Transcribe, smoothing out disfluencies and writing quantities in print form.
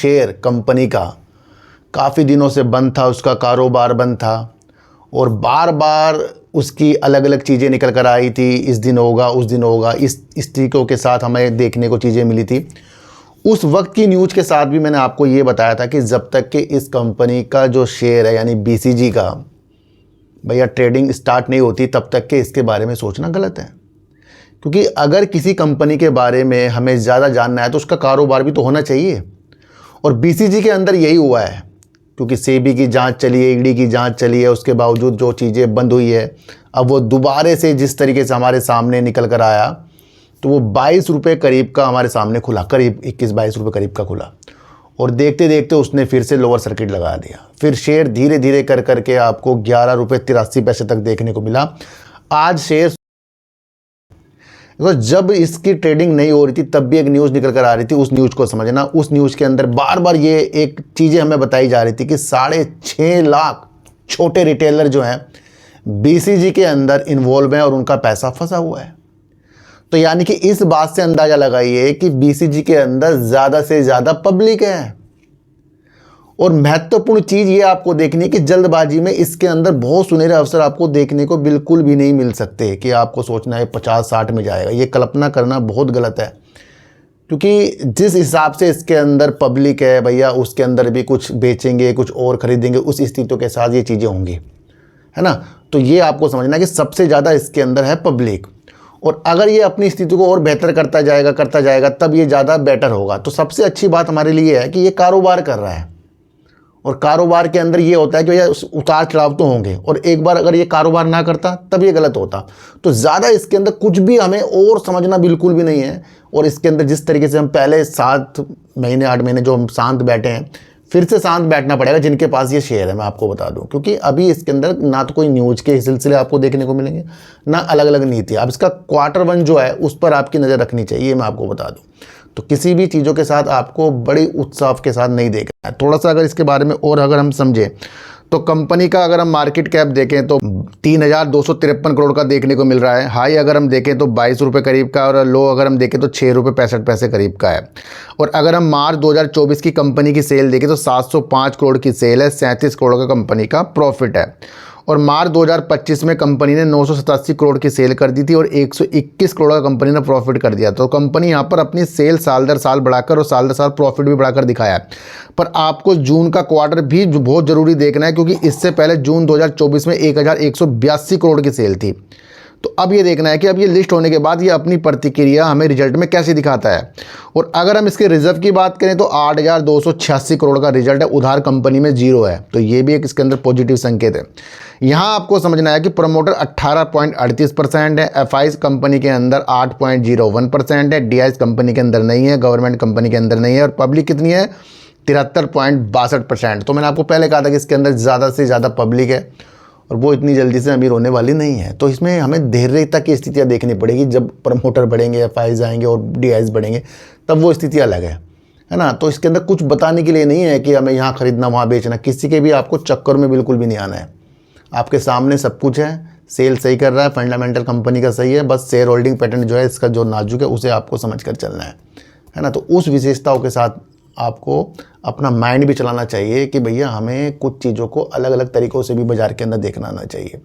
Share company का काफ़ी दिनों से बंद था, उसका कारोबार बंद था और बार बार उसकी अलग अलग चीज़ें निकल कर आई थी, इस दिन होगा उस दिन होगा, इस तरीक़ों के साथ हमें देखने को चीज़ें मिली थी। उस वक्त की न्यूज़ के साथ भी मैंने आपको ये बताया था कि जब तक कि इस कंपनी का जो शेयर है यानी BCG का भैया ट्रेडिंग स्टार्ट नहीं होती तब तक के इसके बारे में सोचना गलत है। क्योंकि अगर किसी कंपनी के बारे में हमें ज़्यादा जानना है तो उसका कारोबार भी तो होना चाहिए, और BCG के अंदर यही हुआ है। क्योंकि सेबी की जांच चली है, ईडी की जांच चली है, उसके बावजूद जो चीज़ें बंद हुई है, अब वो दोबारे से जिस तरीके से हमारे सामने निकल कर आया तो वो 22 रुपये करीब का हमारे सामने खुला, करीब 21-22 रुपये करीब का खुला, और देखते देखते उसने फिर से लोअर सर्किट लगा दिया। फिर शेयर धीरे धीरे कर करके आपको 11 रुपये 83 पैसे तक देखने को मिला। आज शेयर, जब इसकी ट्रेडिंग नहीं हो रही थी तब भी एक न्यूज़ निकल कर आ रही थी, उस न्यूज़ को समझना। उस न्यूज़ के अंदर बार बार ये एक चीज़ें हमें बताई जा रही थी कि 6.5 लाख छोटे रिटेलर जो हैं BCG के अंदर इन्वॉल्व हैं और उनका पैसा फंसा हुआ है। तो यानी कि इस बात से अंदाज़ा लगाइए कि BCG के अंदर ज़्यादा से ज़्यादा पब्लिक है। और महत्वपूर्ण चीज़ ये आपको देखनी है कि जल्दबाजी में इसके अंदर बहुत सुनहरे अवसर आपको देखने को बिल्कुल भी नहीं मिल सकते कि आपको सोचना है 50-60 में जाएगा। ये कल्पना करना बहुत गलत है, क्योंकि जिस हिसाब से इसके अंदर पब्लिक है भैया, उसके अंदर भी कुछ बेचेंगे कुछ और ख़रीदेंगे, उस स्थितियों के साथ ये चीज़ें होंगी, है ना। तो ये आपको समझना है कि सबसे ज़्यादा इसके अंदर है पब्लिक, और अगर ये अपनी स्थिति को और बेहतर करता जाएगा तब ये ज़्यादा बेटर होगा। तो सबसे अच्छी बात हमारे लिए है कि ये कारोबार कर रहा है, और कारोबार के अंदर ये होता है कि भैया उतार चढ़ाव तो होंगे, और एक बार अगर ये कारोबार ना करता तब ये गलत होता। तो ज़्यादा इसके अंदर कुछ भी हमें और समझना बिल्कुल भी नहीं है। और इसके अंदर जिस तरीके से हम पहले 7 महीने 8 महीने जो हम शांत बैठे हैं, फिर से शांत बैठना पड़ेगा जिनके पास ये शेयर है, मैं आपको बता दूं। क्योंकि अभी इसके अंदर ना तो कोई न्यूज़ के सिलसिले आपको देखने को मिलेंगे, ना अलग अलग नीति। अब इसका Q1 जो है उस पर आपकी नज़र रखनी चाहिए, मैं आपको बता दूं। तो किसी भी चीज़ों के साथ आपको बड़ी उत्साह के साथ नहीं देखना है। थोड़ा सा अगर इसके बारे में और अगर हम समझें तो कंपनी का अगर हम मार्केट कैप देखें तो 3,253 करोड़ का देखने को मिल रहा है। हाई अगर हम देखें तो 22 रुपये करीब का, और लो अगर हम देखें तो 6 रुपये 65 पैसे करीब का है। और अगर हम मार्च 2024 की कंपनी की सेल देखें तो 705 करोड़ की सेल है, 37 करोड़ का कंपनी का प्रॉफिट है। और मार्च 2025 में कंपनी ने 987 करोड़ की सेल कर दी थी और 121 करोड़ का कंपनी ने प्रॉफिट कर दिया। तो कंपनी यहाँ पर अपनी सेल साल दर साल बढ़ाकर और साल दर साल प्रॉफिट भी बढ़ाकर दिखाया है। पर आपको जून का क्वार्टर भी बहुत ज़रूरी देखना है, क्योंकि इससे पहले जून 2024 में 1182 करोड़ की सेल थी। तो अब ये देखना है कि अब ये लिस्ट होने के बाद ये अपनी प्रतिक्रिया हमें रिजल्ट में कैसे दिखाता है। और अगर हम इसके रिजर्व की बात करें तो 8,286 करोड़ का रिजल्ट है, उधार कंपनी में 0 है। तो ये भी एक इसके अंदर पॉजिटिव संकेत है। यहाँ आपको समझना है कि प्रमोटर 18.38% है, एफआईज कंपनी के अंदर 8.01% है, डीआईज कंपनी के अंदर नहीं है, गवर्नमेंट कंपनी के अंदर नहीं है, और पब्लिक कितनी है 73.62%। तो मैंने आपको पहले कहा था कि इसके अंदर ज़्यादा से ज़्यादा पब्लिक है और वो इतनी जल्दी से अमीर होने वाली नहीं है। तो इसमें हमें धैर्यता की स्थितियाँ देखनी पड़ेगी। जब प्रमोटर बढ़ेंगे, एफआईज आएंगे और डीआईज बढ़ेंगे तब वो स्थिति अलग है ना। तो इसके अंदर कुछ बताने के लिए नहीं है कि हमें यहाँ खरीदना वहाँ बेचना, किसी के भी आपको चक्कर में बिल्कुल भी नहीं आना है। आपके सामने सब कुछ है, सेल सही कर रहा है, फंडामेंटल कंपनी का सही है, बस शेयर होल्डिंग पैटर्न जो है इसका जो नाजुक है उसे आपको समझ कर चलना है ना। तो उस विशेषताओं के साथ आपको अपना माइंड भी चलाना चाहिए कि भैया हमें कुछ चीज़ों को अलग अलग तरीक़ों से भी बाज़ार के अंदर देखना आना चाहिए।